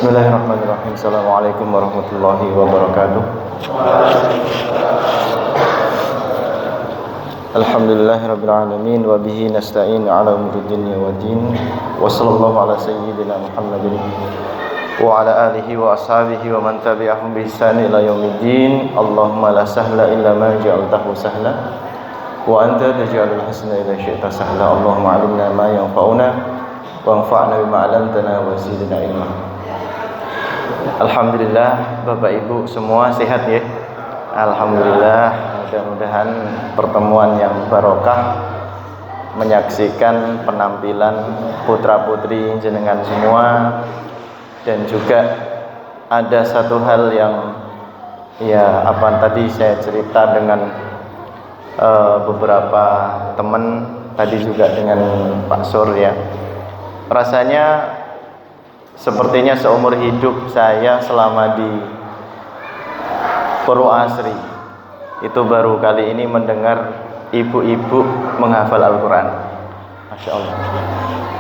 Bismillahirrahmanirrahim. Assalamualaikum warahmatullahi wabarakatuh. Alhamdulillahirabbil alamin wa bihi nasta'in ala umuri dunya waddin. Wa sallallahu ala sayyidina Muhammadin wa ala alihi wa ashabihi wa man tabi'ahum bi ihsan ila yaumiddin. Allahumma la sahla illa ma ja'altahu sahla wa anta taj'alul hasana idza syi'ta sahla. Allahumma 'allimna ma yanfa'una wa anfa'na bima 'allamtana wa zidna ilma. Alhamdulillah, Bapak Ibu semua sehat ya. Alhamdulillah, mudah-mudahan pertemuan yang barokah menyaksikan penampilan putra-putri jenengan semua. Dan juga ada satu hal yang tadi saya cerita dengan beberapa teman, tadi juga dengan Pak Sur ya. Rasanya sepertinya seumur hidup saya selama di Purwo Asri itu baru kali ini mendengar ibu-ibu menghafal Al-Quran. Masya Allah.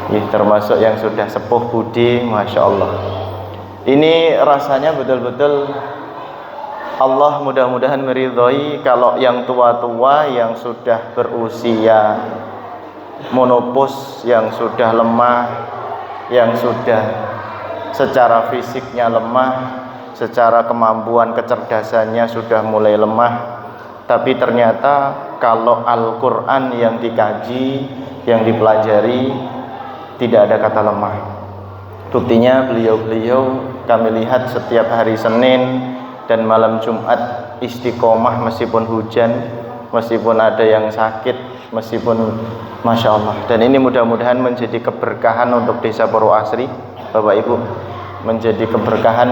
Termasuk yang sudah sepuh budi, Masya Allah. Ini rasanya betul-betul Allah mudah-mudahan meridhoi kalau yang tua-tua, yang sudah berusia monopause, yang sudah lemah, yang sudah secara fisiknya lemah, secara kemampuan kecerdasannya sudah mulai lemah, tapi ternyata kalau Al-Quran yang dikaji, yang dipelajari, tidak ada kata lemah. Buktinya beliau-beliau kami lihat setiap hari Senin dan malam Jumat istiqomah meskipun hujan, meskipun ada yang sakit, meskipun Masya Allah. Dan ini mudah-mudahan menjadi keberkahan untuk desa Purwo Asri, Bapak Ibu, menjadi keberkahan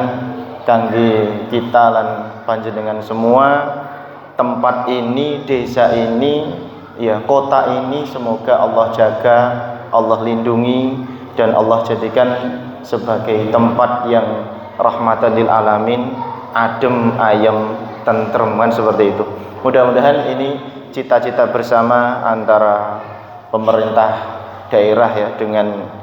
kangge kita lan panjenengan semua. Tempat ini, desa ini, kota ini semoga Allah jaga, Allah lindungi, dan Allah jadikan sebagai tempat yang rahmatan lil alamin, adem, ayem, tentrem, kan seperti itu. Mudah-mudahan ini cita-cita bersama antara pemerintah daerah ya dengan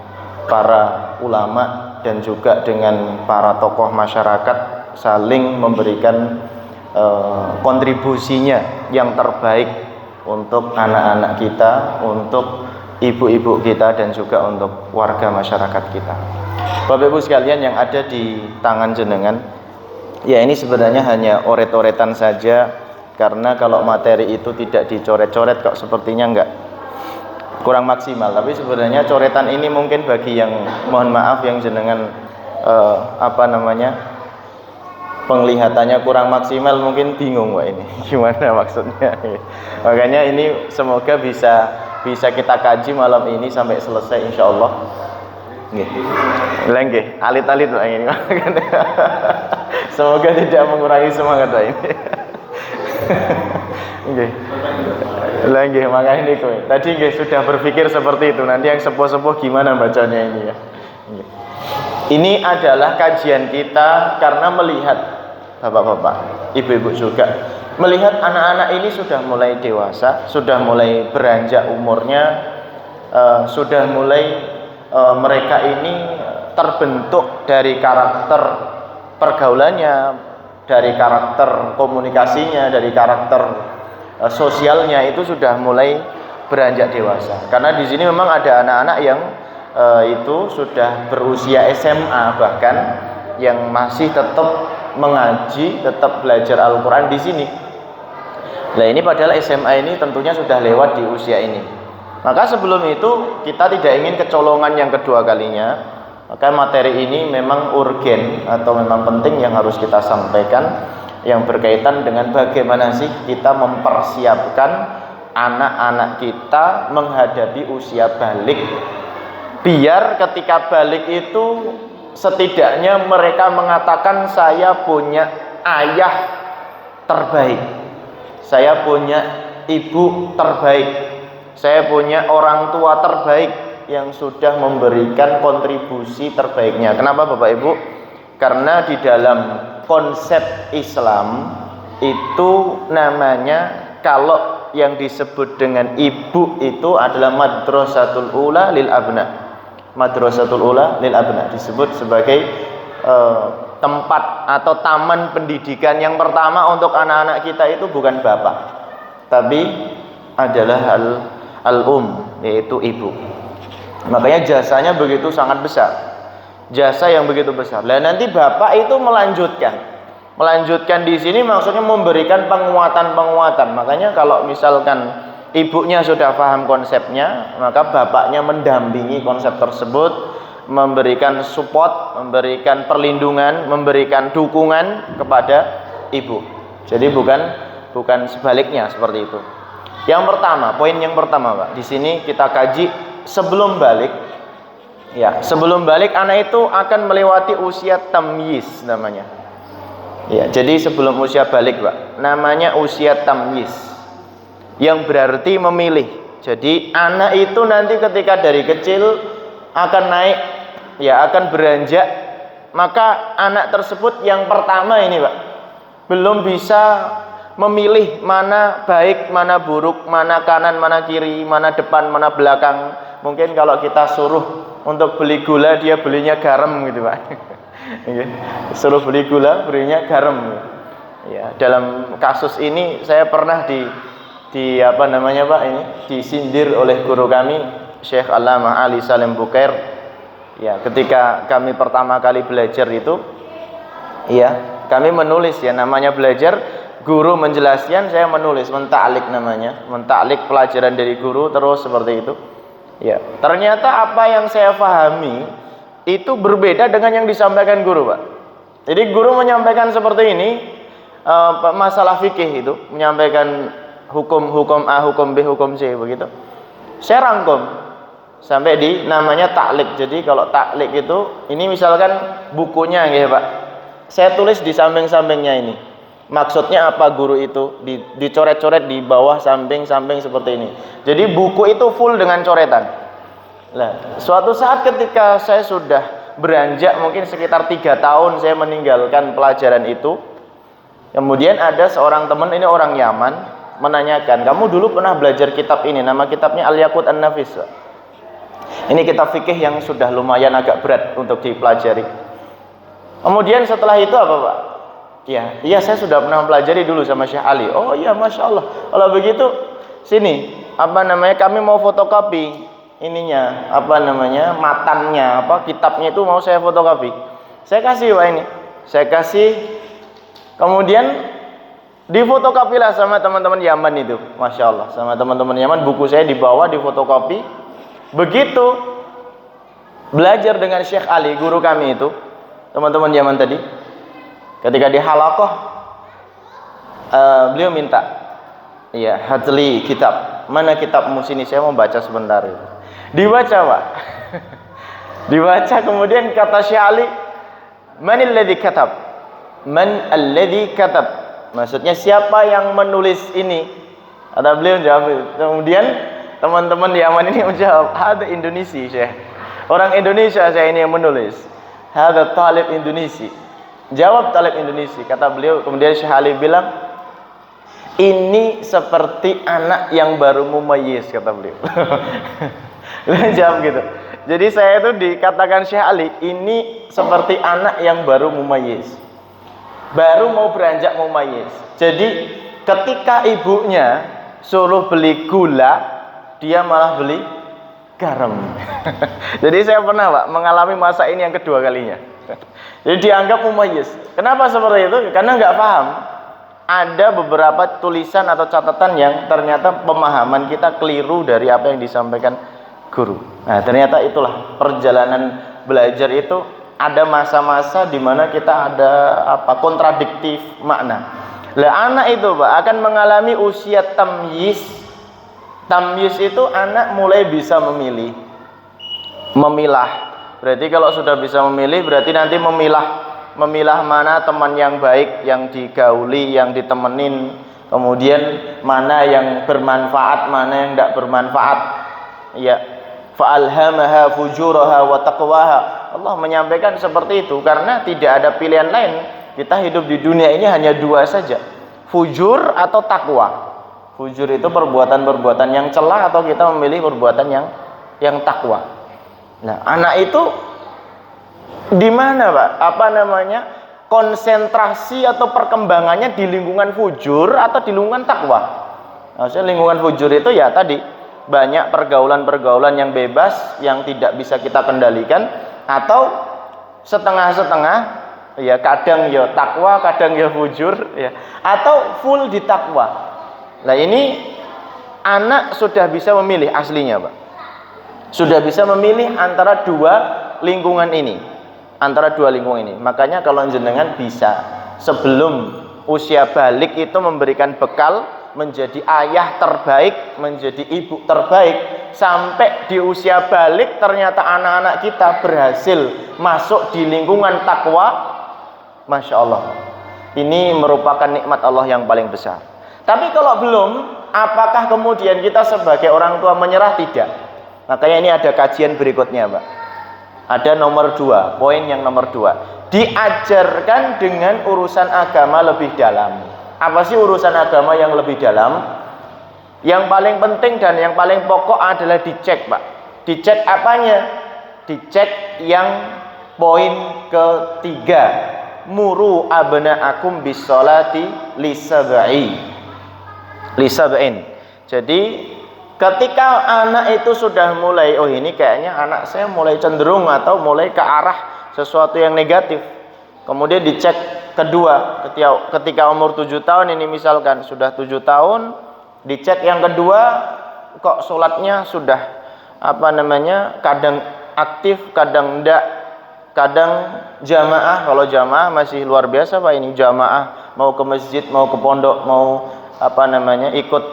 para ulama dan juga dengan para tokoh masyarakat, saling memberikan kontribusinya yang terbaik untuk anak-anak kita, untuk ibu-ibu kita, dan juga untuk warga masyarakat kita. Bapak Ibu sekalian yang ada di tangan jenengan, ya ini sebenarnya hanya oret-oretan saja, karena kalau materi itu tidak dicoret-coret kok sepertinya enggak, kurang maksimal. Tapi sebenarnya coretan ini mungkin bagi yang mohon maaf yang jenengan penglihatannya kurang maksimal, mungkin bingung wah ini gimana maksudnya. Makanya ini semoga bisa kita kaji malam ini sampai selesai insyaallah. Nggih. Alit-alit lah ini. Semoga tidak mengurangi semangat lah ini. Nggih. Nggih, makanya ini tadi nggih sudah berpikir seperti itu. Nanti yang sepuh-sepuh gimana bacanya ini ya. Nggih. Ini adalah kajian kita karena melihat bapak-bapak, ibu-ibu juga melihat anak-anak ini sudah mulai dewasa, sudah mulai beranjak umurnya, sudah mulai mereka ini terbentuk dari karakter pergaulannya, dari karakter komunikasinya, dari karakter sosialnya, itu sudah mulai beranjak dewasa. Karena di sini memang ada anak-anak yang itu sudah berusia SMA, bahkan yang masih tetap mengaji, tetap belajar Al-Quran di sini. Nah ini padahal SMA ini tentunya sudah lewat di usia ini. Maka sebelum itu kita tidak ingin kecolongan yang kedua kalinya. Maka materi ini memang urgen atau memang penting yang harus kita sampaikan, yang berkaitan dengan bagaimana sih kita mempersiapkan anak-anak kita menghadapi usia balik, biar ketika balik itu setidaknya mereka mengatakan saya punya ayah terbaik, saya punya ibu terbaik, saya punya orang tua terbaik yang sudah memberikan kontribusi terbaiknya. Kenapa Bapak Ibu? Karena di dalam konsep Islam itu namanya, kalau yang disebut dengan ibu itu adalah madrasatul ula lil abna. Madrasatul ula lil abna disebut sebagai tempat atau taman pendidikan yang pertama untuk anak-anak kita itu bukan bapak, tapi adalah yaitu ibu. Makanya jasanya begitu sangat besar, jasa yang begitu besar. Dan nanti bapak itu melanjutkan di sini maksudnya memberikan penguatan. Makanya kalau misalkan ibunya sudah paham konsepnya, maka bapaknya mendampingi konsep tersebut, memberikan support, memberikan perlindungan, memberikan dukungan kepada ibu. Jadi bukan sebaliknya seperti itu. Yang pertama, poin yang pertama, Pak. Di sini kita kaji sebelum balik. Ya, sebelum balik anak itu akan melewati usia tamyiz namanya. Ya, jadi sebelum usia balik, Pak, namanya usia tamyiz. Yang berarti memilih. Jadi anak itu nanti ketika dari kecil akan naik, ya akan beranjak, maka anak tersebut yang pertama ini, Pak, belum bisa memilih mana baik, mana buruk, mana kanan, mana kiri, mana depan, mana belakang. Mungkin kalau kita suruh untuk beli gula, dia belinya garam gitu, Pak. Suruh beli gula, belinya garam. Ya, dalam kasus ini saya pernah apa namanya, Pak, ini disindir oleh guru kami, Syekh Allamah Ali Salim Bukair. Ya, ketika kami pertama kali belajar itu, ya, kami menulis, ya, namanya belajar. Guru menjelaskan, saya menulis, mentaklik namanya, mentaklik pelajaran dari guru, terus seperti itu. Ya, ternyata apa yang saya pahami itu berbeda dengan yang disampaikan guru, Pak. Jadi guru menyampaikan seperti ini, masalah fikih itu, menyampaikan hukum A, hukum B, hukum C, begitu. Saya rangkum sampai di namanya taklik. Jadi kalau taklik itu, ini misalkan bukunya, ya Pak, saya tulis di samping-sampingnya ini. Maksudnya apa guru itu, dicoret-coret di bawah samping-samping seperti ini. Jadi buku itu full dengan coretan. Nah, suatu saat ketika saya sudah beranjak mungkin sekitar 3 tahun saya meninggalkan pelajaran itu, kemudian ada seorang teman, ini orang Yaman, menanyakan, kamu dulu pernah belajar kitab ini, nama kitabnya Al-Yaqut An-Nafis. Ini kitab fikih yang sudah lumayan agak berat untuk dipelajari. Kemudian setelah itu apa, Pak? Iya, saya sudah pernah pelajari dulu sama Syekh Ali. Oh iya, Masya Allah. Kalau begitu, sini, apa namanya, kami mau fotokopi ininya, apa namanya, matannya, apa kitabnya itu mau saya fotokopi. Saya kasih, Pak, ini. Saya kasih, kemudian difotokopilah sama teman-teman Yaman itu. Masya Allah, sama teman-teman Yaman, buku saya dibawa, difotokopi. Begitu belajar dengan Syekh Ali, guru kami itu, teman-teman Yaman tadi, ketika di halaqah, beliau minta, ya, hadli kitab, mana kitabmu, sini saya mau baca sebentar. Dibaca, Pak. Dibaca, kemudian kata Syekh Ali, manil ladzi katab, man alladzi katab, maksudnya siapa yang menulis ini? Kata beliau jawab. Kemudian teman-teman di Yaman ini menjawab, hada Indonesia, Syekh, orang Indonesia saya ini yang menulis, hada talib Indonesia. Jawab talib Indonesia, kata beliau. Kemudian Syekh Ali bilang, ini seperti anak yang baru mumayyiz, kata beliau. Beliau jawab gitu. Jadi saya itu dikatakan Syekh Ali, ini seperti anak yang baru mumayyiz, baru mau beranjak mumayyiz. Jadi ketika ibunya suruh beli gula, dia malah beli garam. Jadi saya pernah, Pak, mengalami masa ini yang kedua kalinya. Jadi dianggap mumayyiz. Kenapa seperti itu? Karena nggak paham. Ada beberapa tulisan atau catatan yang ternyata pemahaman kita keliru dari apa yang disampaikan guru. Nah, ternyata itulah perjalanan belajar itu, ada masa-masa di mana kita ada kontradiktif makna. Lah anak itu, Pak, akan mengalami usia tamyiz. Tamyiz itu anak mulai bisa memilah. Berarti kalau sudah bisa memilih, berarti nanti memilah mana teman yang baik, yang digauli, yang ditemenin, kemudian mana yang bermanfaat, mana yang tidak bermanfaat. Ya, fa'alhamaha fujuraha wa taqwaha. Allah menyampaikan seperti itu karena tidak ada pilihan lain. Kita hidup di dunia ini hanya 2 saja, fujur atau takwa. Fujur itu perbuatan-perbuatan yang celah, atau kita memilih perbuatan yang takwa. Nah, anak itu Di mana, Pak? Apa namanya? Konsentrasi atau perkembangannya di lingkungan fujur atau di lingkungan takwa? Maksudnya lingkungan fujur itu ya tadi banyak pergaulan-pergaulan yang bebas yang tidak bisa kita kendalikan, atau setengah-setengah, ya kadang ya takwa, kadang ya fujur, ya, atau full di takwa. Nah ini anak sudah bisa memilih aslinya, Pak. Sudah bisa memilih antara dua lingkungan ini. Makanya kalau jenengan bisa sebelum usia balik itu memberikan bekal menjadi ayah terbaik, menjadi ibu terbaik, sampai di usia balik ternyata anak-anak kita berhasil masuk di lingkungan takwa, Masya Allah, ini merupakan nikmat Allah yang paling besar. Tapi kalau belum, apakah kemudian kita sebagai orang tua menyerah? Tidak. Makanya ini ada kajian berikutnya, Pak. Ada nomor 2, poin yang nomor 2, diajarkan dengan urusan agama lebih dalam. Apa sih urusan agama yang lebih dalam? Yang paling penting dan yang paling pokok adalah dicek, Pak. Dicek apanya? Dicek yang poin ketiga, muru abna'akum bis-sholati lisab'in. Jadi ketika anak itu sudah mulai, oh ini kayaknya anak saya mulai cenderung atau mulai ke arah sesuatu yang negatif, kemudian dicek kedua, ketika umur 7 tahun ini misalkan, sudah 7 tahun, dicek yang kedua, kok sholatnya sudah kadang aktif, kadang enggak, kadang jamaah. Kalau jamaah masih luar biasa, Pak, ini jamaah, mau ke masjid, mau ke pondok, mau ikut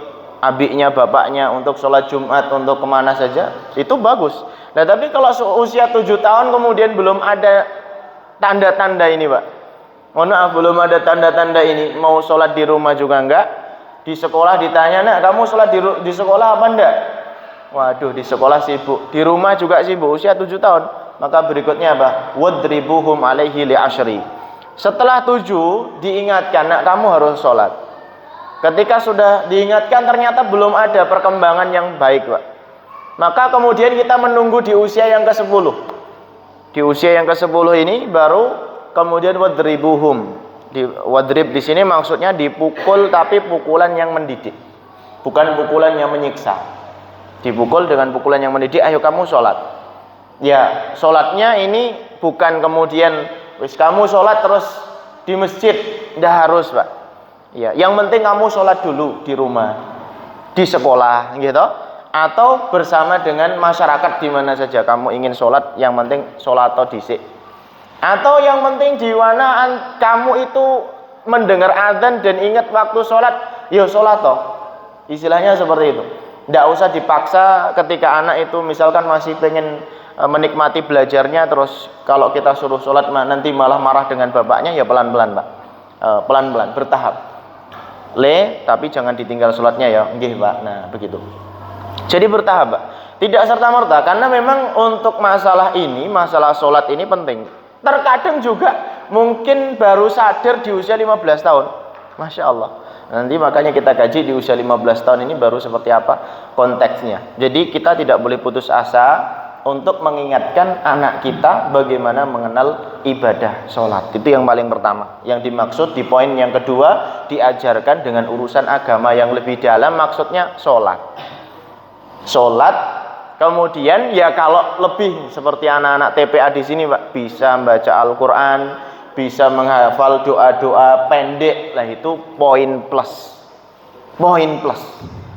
abiknya, bapaknya untuk sholat Jumat, untuk kemana saja, itu bagus. Nah tapi kalau usia 7 tahun kemudian belum ada tanda-tanda ini, Pak, mohon maaf, belum ada tanda-tanda ini, mau sholat di rumah juga enggak, di sekolah ditanya, nak kamu sholat di sekolah apa enggak? Waduh, di sekolah sibuk, di rumah juga sibuk, usia 7 tahun. Maka berikutnya apa? Wadribuhum alaihi li'ashri. Setelah 7 diingatkan, nak kamu harus sholat. Ketika sudah diingatkan ternyata belum ada perkembangan yang baik, Pak, maka kemudian kita menunggu di usia yang ke-10. Di usia yang ke-10 ini baru kemudian wadribuhum. Wadrib di sini maksudnya dipukul, tapi pukulan yang mendidik, bukan pukulan yang menyiksa. Dipukul dengan pukulan yang mendidik, ayo kamu sholat. Ya, sholatnya ini bukan kemudian wis kamu sholat terus di masjid, tidak harus, Pak. Ya, yang penting kamu sholat dulu di rumah, di sekolah, gitu, atau bersama dengan masyarakat di mana saja kamu ingin sholat. Yang penting sholat atau disik, atau yang penting di mana kamu itu mendengar azan dan ingat waktu sholat, ya sholat toh. Istilahnya seperti itu. Tidak usah dipaksa ketika anak itu misalkan masih pengen menikmati belajarnya, terus kalau kita suruh sholat nanti malah marah dengan bapaknya. Ya pelan-pelan, Pak, pelan-pelan, bertahap. Tapi jangan ditinggal sholatnya ya, nggih, Pak. Nah begitu. Jadi bertahap, Pak, tidak serta-merta, karena memang untuk masalah ini, masalah sholat ini penting. Terkadang juga mungkin baru sadar di usia 15 tahun, Masya Allah. Nanti makanya kita kaji di usia 15 tahun ini baru seperti apa konteksnya. Jadi kita tidak boleh putus asa untuk mengingatkan anak kita bagaimana mengenal ibadah sholat. Itu yang paling pertama. Yang dimaksud di poin yang kedua, diajarkan dengan urusan agama yang lebih dalam, maksudnya sholat. Sholat, kemudian ya kalau lebih seperti anak-anak TPA di sini, Pak, bisa membaca Al-Quran, bisa menghafal doa-doa pendek, lah itu poin plus. Poin plus.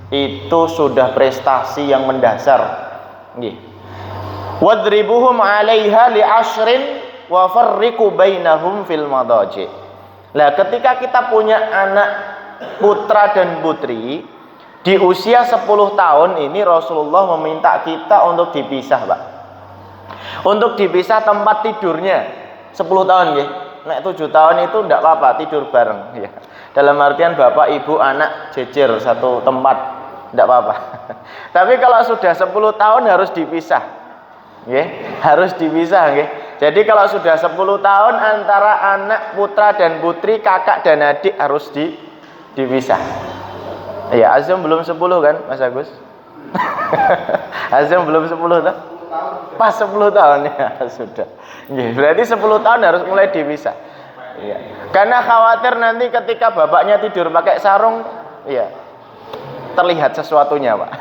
Itu sudah prestasi yang mendasar. Nggih. Wadribuhum 'alaiha li'ashrin wa farriqu bainahum fil madaji. Nah, ketika kita punya anak putra dan putri di usia 10 tahun ini, Rasulullah meminta kita untuk dipisah, Pak. Untuk dipisah tempat tidurnya. 10 tahun ya. Nek 7 tahun itu enggak apa-apa, tidur bareng ya. Dalam artian bapak, ibu, anak jejer satu tempat, enggak apa-apa. Tapi kalau sudah 10 tahun harus dipisah. Harus dipisah, nggih. Jadi kalau sudah 10 tahun antara anak putra dan putri, kakak dan adik harus dipisah. Ya, Azam belum 10 kan, Mas Agus? Azam belum 10 toh? Pas 10 tahun ya sudah. Berarti 10 tahun harus mulai dipisah. Iya. Karena khawatir nanti ketika bapaknya tidur pakai sarung, ya terlihat sesuatunya, Pak.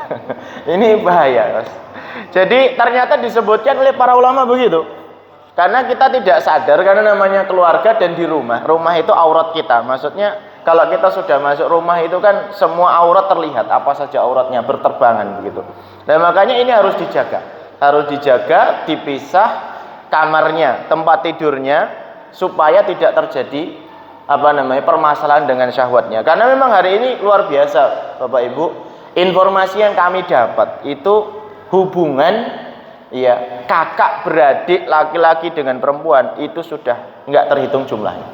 Ini bahaya, Mas. Jadi ternyata disebutkan oleh para ulama begitu. Karena kita tidak sadar, karena namanya keluarga dan di rumah. Rumah itu aurat kita. Maksudnya kalau kita sudah masuk rumah itu kan semua aurat terlihat, apa saja auratnya berterbangan begitu. Dan makanya ini harus dijaga. Harus dijaga, dipisah kamarnya, tempat tidurnya, supaya tidak terjadi permasalahan dengan syahwatnya. Karena memang hari ini luar biasa, Bapak Ibu, informasi yang kami dapat itu hubungan ya kakak beradik laki-laki dengan perempuan itu sudah nggak terhitung jumlahnya.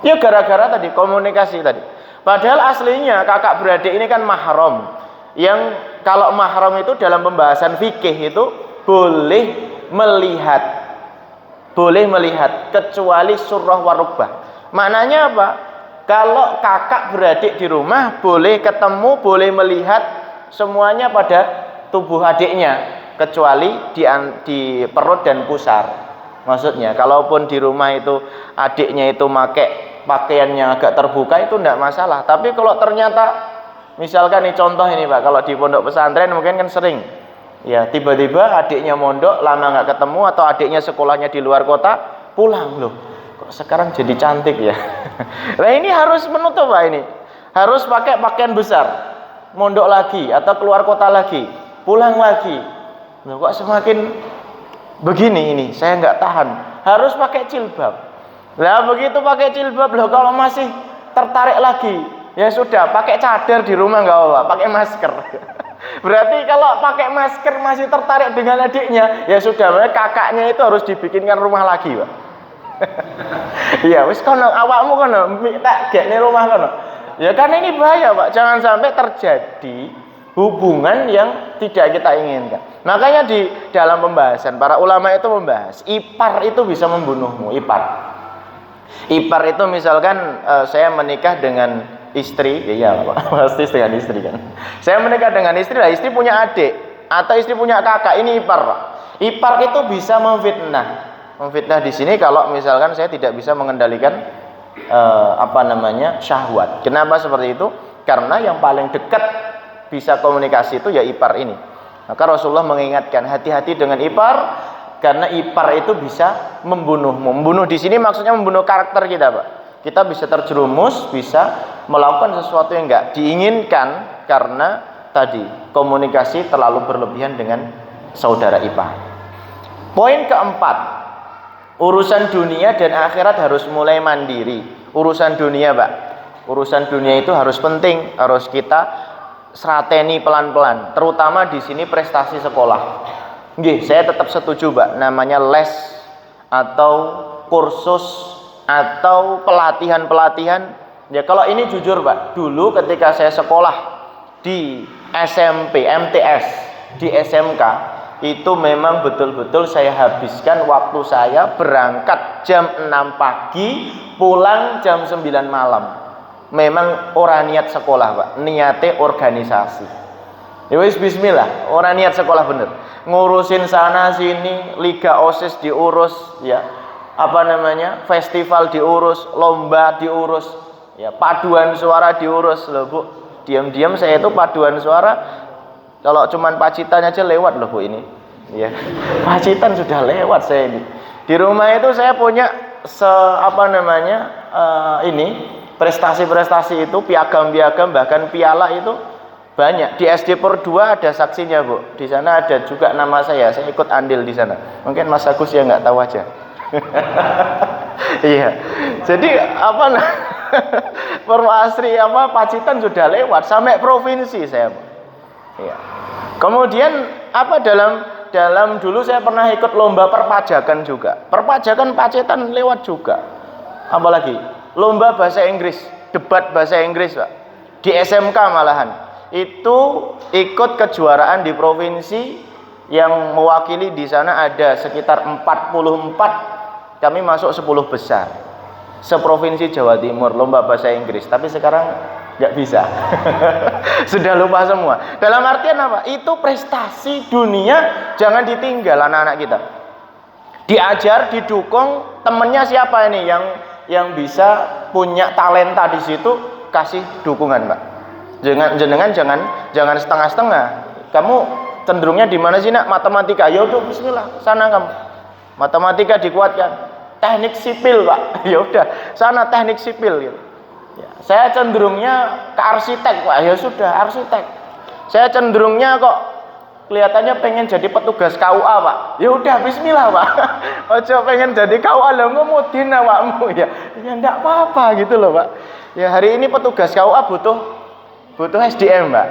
Ya gara-gara tadi komunikasi tadi. Padahal aslinya kakak beradik ini kan mahram. Yang kalau mahram itu dalam pembahasan fikih itu boleh melihat kecuali surah warubah. Maknanya apa? Kalau kakak beradik di rumah boleh ketemu, boleh melihat semuanya pada tubuh adiknya kecuali di perut dan pusar. Maksudnya kalaupun di rumah itu adiknya itu pakai pakaiannya agak terbuka itu tidak masalah. Tapi kalau ternyata misalkan nih contoh ini Pak, kalau di pondok pesantren mungkin kan sering ya tiba-tiba adiknya mondok lama nggak ketemu atau adiknya sekolahnya di luar kota pulang loh. Kok sekarang jadi cantik ya? Nah ini harus menutup Pak ini. Harus pakai pakaian besar. Mondok lagi atau keluar kota lagi, pulang lagi. Loh, kok semakin begini ini, saya nggak tahan. Harus pakai jilbab. Lah begitu pakai jilbab loh, kalau masih tertarik lagi, ya sudah pakai cadar di rumah nggak apa-apa, pakai masker. Berarti kalau pakai masker masih tertarik dengan adiknya, ya sudah, kakaknya itu harus dibikinkan rumah lagi, Pak. Iya, wis kono awakmu kono, tak gekne rumah kono. Ya karena ini bahaya, Pak. Jangan sampai terjadi hubungan yang tidak kita inginkan. Makanya di dalam pembahasan para ulama itu membahas ipar itu bisa membunuhmu. Ipar itu misalkan saya menikah dengan istri, ya Pak, pasti dengan istri kan. Saya menikah dengan istri, lah istri punya adik atau istri punya kakak, ini ipar, Pak. Ipar itu bisa memfitnah. Memfitnah di sini kalau misalkan saya tidak bisa mengendalikan syahwat. Kenapa seperti itu? Karena yang paling dekat bisa komunikasi itu ya ipar ini. Maka Rasulullah mengingatkan hati-hati dengan ipar, karena ipar itu bisa membunuhmu. Membunuh di sini maksudnya membunuh karakter kita, Pak. Kita bisa terjerumus, bisa melakukan sesuatu yang enggak diinginkan karena tadi komunikasi terlalu berlebihan dengan saudara ipar. Poin keempat, urusan dunia dan akhirat harus mulai mandiri. Urusan dunia, Pak. Urusan dunia itu harus penting, harus kita strateni pelan-pelan, terutama di sini prestasi sekolah. Nggih, saya tetap setuju, Pak, namanya les atau kursus atau pelatihan-pelatihan. Ya kalau ini jujur, Pak, dulu ketika saya sekolah di SMP, MTS, di SMK, itu memang betul-betul saya habiskan waktu saya berangkat jam 6 pagi, pulang jam 9 malam. Memang orang niat sekolah, Pak, niatnya organisasi. Ya wis bismillah, orang niat sekolah bener. Ngurusin sana sini, liga OSIS diurus, ya. Festival diurus, lomba diurus, ya, paduan suara diurus loh, Bu. Diam-diam saya itu paduan suara kalau cuman Pacitan aja lewat loh, Bu, ini. Ya. Pacitan sudah lewat saya ini. Di rumah itu saya punya prestasi-prestasi itu, piagam-piagam, bahkan piala itu banyak. Di SD Per 2 ada saksinya, Bu. Di sana ada juga nama saya ikut andil di sana. Mungkin Mas Agus ya nggak tahu aja. Iya. Jadi Perwasri Pacitan sudah lewat sampai provinsi saya, Bu. Iya. Kemudian dalam dulu saya pernah ikut lomba perpajakan juga. Perpajakan Pacitan lewat juga. Apalagi lomba bahasa Inggris, debat bahasa Inggris, Pak. Di SMK malahan. Itu ikut kejuaraan di provinsi yang mewakili di sana ada sekitar 44, kami masuk 10 besar. Seprovinsi Jawa Timur lomba bahasa Inggris. Tapi sekarang nggak bisa. Sudah lupa semua. Dalam artian apa? Itu prestasi dunia jangan ditinggal anak-anak kita. Diajar, didukung, temennya siapa ini yang bisa punya talenta di situ, kasih dukungan, Pak. Jangan setengah-setengah. Kamu cenderungnya di mana sih, Nak? Matematika. Ya udah, bismillah, sana kamu. Matematika dikuatkan. Teknik sipil, Pak. Ya udah, sana teknik sipil gitu. Ya, saya cenderungnya ke arsitek, Pak. Ya sudah, arsitek. Saya cenderungnya kok kelihatannya pengen jadi petugas KUA, Pak. Ya udah, bismillah, Pak. Ojo pengen jadi KUA lah, ngomudin awakmu ya. Ya enggak apa-apa gitu loh, Pak. Ya hari ini petugas KUA butuh SDM, Pak.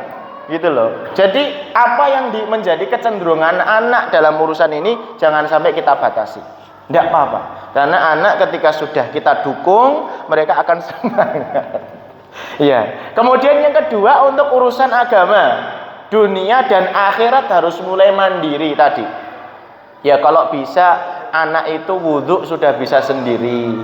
Gitu loh. Jadi apa yang menjadi kecenderungan anak dalam urusan ini jangan sampai kita batasi. Enggak apa-apa. Karena anak ketika sudah kita dukung, mereka akan semangat. Ya. Kemudian yang kedua untuk urusan agama, dunia dan akhirat harus mulai mandiri tadi. Ya kalau bisa anak itu wudhu sudah bisa sendiri.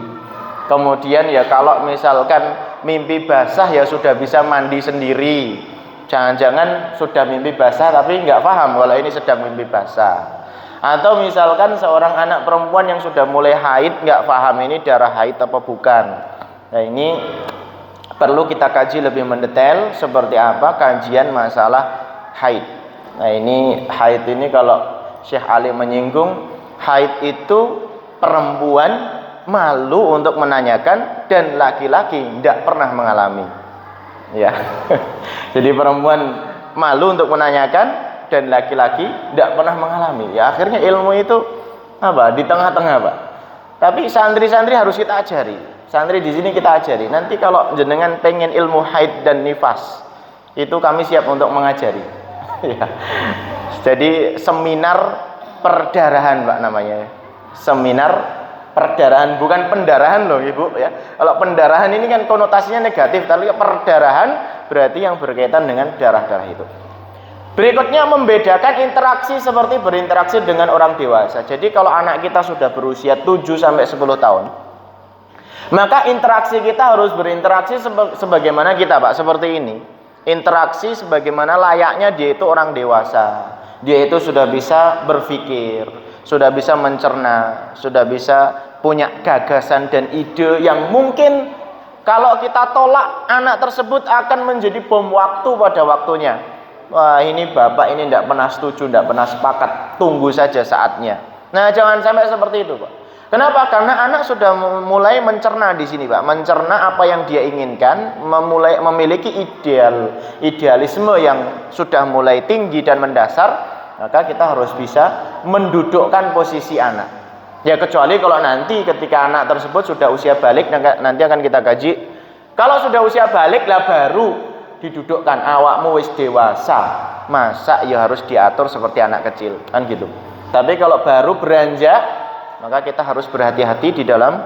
Kemudian ya kalau misalkan mimpi basah ya sudah bisa mandi sendiri. Jangan-jangan sudah mimpi basah tapi nggak paham kalau ini sedang mimpi basah. Atau misalkan seorang anak perempuan yang sudah mulai haid nggak paham ini darah haid apa bukan. Nah ini perlu kita kaji lebih mendetail seperti apa kajian masalah haid. Nah ini haid ini kalau Syekh Ali menyinggung, haid itu perempuan malu untuk menanyakan dan laki-laki tidak pernah mengalami. Ya. Jadi perempuan malu untuk menanyakan dan laki-laki tidak pernah mengalami. Ya akhirnya ilmu itu apa? Di tengah-tengah, Pak. Tapi santri-santri harus kita ajari. Santri di sini kita ajari. Nanti kalau jenengan pengen ilmu haid dan nifas, itu kami siap untuk mengajari. Ya. Jadi seminar perdarahan, Pak, namanya. Seminar perdarahan, bukan pendarahan loh, Ibu ya. Kalau pendarahan ini kan konotasinya negatif, tapi perdarahan berarti yang berkaitan dengan darah-darah itu. Berikutnya membedakan interaksi seperti berinteraksi dengan orang dewasa. Jadi kalau anak kita sudah berusia 7 sampai 10 tahun, maka interaksi kita harus berinteraksi sebagaimana kita, Pak, seperti ini. Interaksi sebagaimana layaknya dia itu orang dewasa. Dia itu sudah bisa berpikir, sudah bisa mencerna, sudah bisa punya gagasan dan ide yang mungkin kalau kita tolak, anak tersebut akan menjadi bom waktu pada waktunya. Wah ini bapak ini tidak pernah setuju, tidak pernah sepakat, tunggu saja saatnya. Nah jangan sampai seperti itu, Pak. Kenapa? Karena anak sudah mulai mencerna di sini, Pak, mencerna apa yang dia inginkan, memiliki idealisme yang sudah mulai tinggi dan mendasar, maka kita harus bisa mendudukkan posisi anak. Ya kecuali kalau nanti ketika anak tersebut sudah usia balik, nanti akan kita kaji. Kalau sudah usia balik lah baru didudukkan, awakmu wis dewasa, masa ya harus diatur seperti anak kecil kan gitu. Tapi kalau baru beranjak, maka kita harus berhati-hati di dalam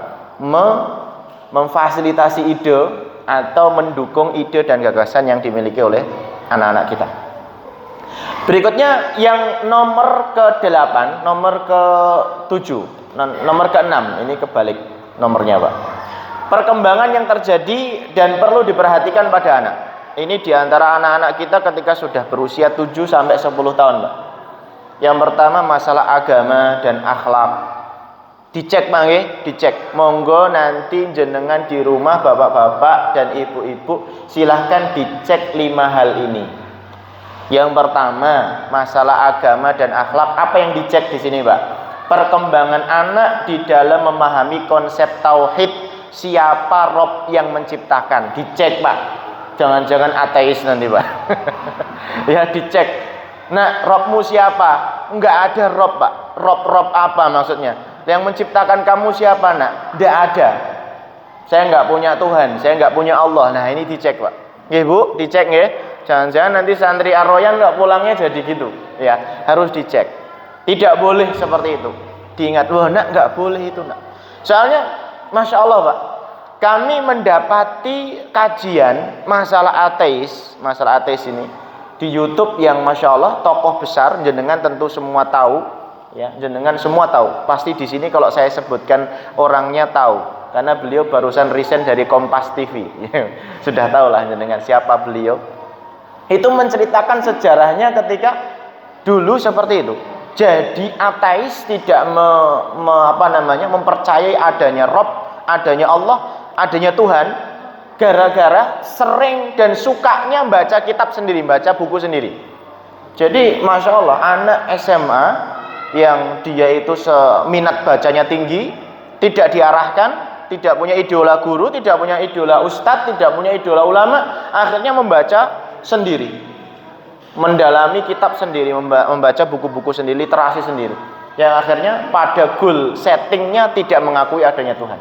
memfasilitasi ide atau mendukung ide dan gagasan yang dimiliki oleh anak-anak kita. Berikutnya yang nomor ke-8, nomor ke-7, nomor ke-6, ini kebalik nomornya, Pak. Perkembangan yang terjadi dan perlu diperhatikan pada anak. Ini diantara anak-anak kita ketika sudah berusia 7 sampai 10 tahun, Pak. Yang pertama masalah agama dan akhlak. Dicek, Pak, dicek. Monggo nanti jenengan di rumah bapak-bapak dan ibu-ibu silahkan dicek 5 hal ini. Yang pertama masalah agama dan akhlak. Apa yang dicek di sini, Pak? Perkembangan anak di dalam memahami konsep tauhid, siapa Rob yang menciptakan. Dicek, Pak. Jangan-jangan ateis nanti, Pak. Ya dicek. Nah, Robmu siapa? Enggak ada Rob, Pak. Rob apa maksudnya? Yang menciptakan kamu siapa, Nak? Enggak ada. Saya enggak punya Tuhan, saya enggak punya Allah. Nah, ini dicek, Pak. Nggih, Bu, dicek nggih. Jangan-jangan nanti santri Ar-Royan enggak pulangnya jadi gitu. Ya, harus dicek. Tidak boleh seperti itu. Diingat, wah, Nak, enggak boleh itu, Nak. Soalnya Masya Allah, Pak, kami mendapati kajian masalah ateis ini di YouTube yang Masya Allah tokoh besar, jenengan tentu semua tahu, ya, jenengan semua tahu. Pasti di sini kalau saya sebutkan orangnya tahu. karena beliau barusan resign dari Kompas TV. Sudah tahu lah dengan siapa beliau. Itu menceritakan sejarahnya ketika dulu seperti itu. Jadi ateis tidak mempercayai adanya Rob, adanya Allah, adanya Tuhan, gara-gara sering dan sukanya baca kitab sendiri, baca buku sendiri. Jadi Masya Allah, anak SMA yang dia itu minat bacanya tinggi, tidak diarahkan, tidak punya idola guru, tidak punya idola ustadz, tidak punya idola ulama, akhirnya membaca sendiri, mendalami kitab sendiri, membaca buku-buku sendiri, literasi sendiri, yang akhirnya pada goal settingnya tidak mengakui adanya Tuhan.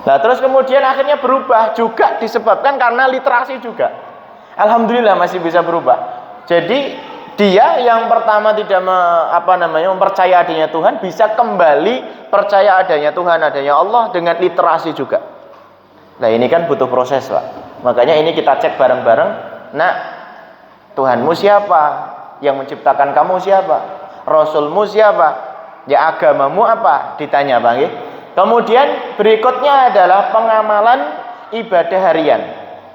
Nah terus kemudian akhirnya berubah juga disebabkan karena literasi juga. Alhamdulillah masih bisa berubah. Jadi dia yang pertama tidak mempercaya adanya Tuhan bisa kembali percaya adanya Tuhan, adanya Allah dengan literasi juga. Nah ini kan butuh proses Pak. Makanya ini kita cek bareng-bareng. Nah Tuhanmu siapa? Yang menciptakan kamu siapa? Rasulmu siapa? Ya agamamu apa? Ditanya Bang. Kemudian berikutnya adalah pengamalan ibadah harian.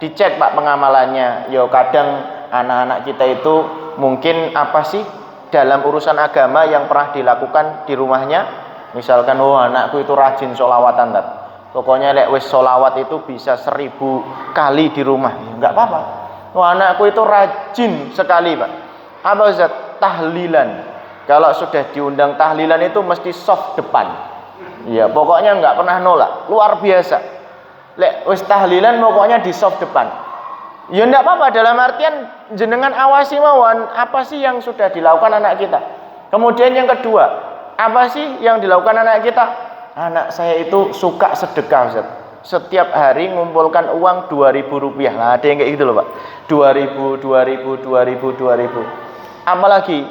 Dicek Pak pengamalannya. Yo kadang anak-anak kita itu mungkin apa sih dalam urusan agama yang pernah dilakukan di rumahnya. Misalkan anakku itu rajin sholawatan Tat. Pokoknya lek wis sholawat itu bisa 1000 kali di rumah. Enggak apa-apa. Anakku itu rajin sekali Pak. Apa Ustaz? Tahlilan. Kalau sudah diundang tahlilan itu mesti soft depan. Ya pokoknya enggak pernah nolak. Luar biasa. Lek wis tahlilan pokoknya di soft depan. Ya enggak apa-apa, dalam artian jenengan awasi mawon apa sih yang sudah dilakukan anak kita. Kemudian yang kedua, apa sih yang dilakukan anak kita? Anak saya itu suka sedekah Ustaz. Setiap hari ngumpulkan uang 2.000 rupiah. Nah, ada yang kayak gitu loh Pak. 2.000. Apalagi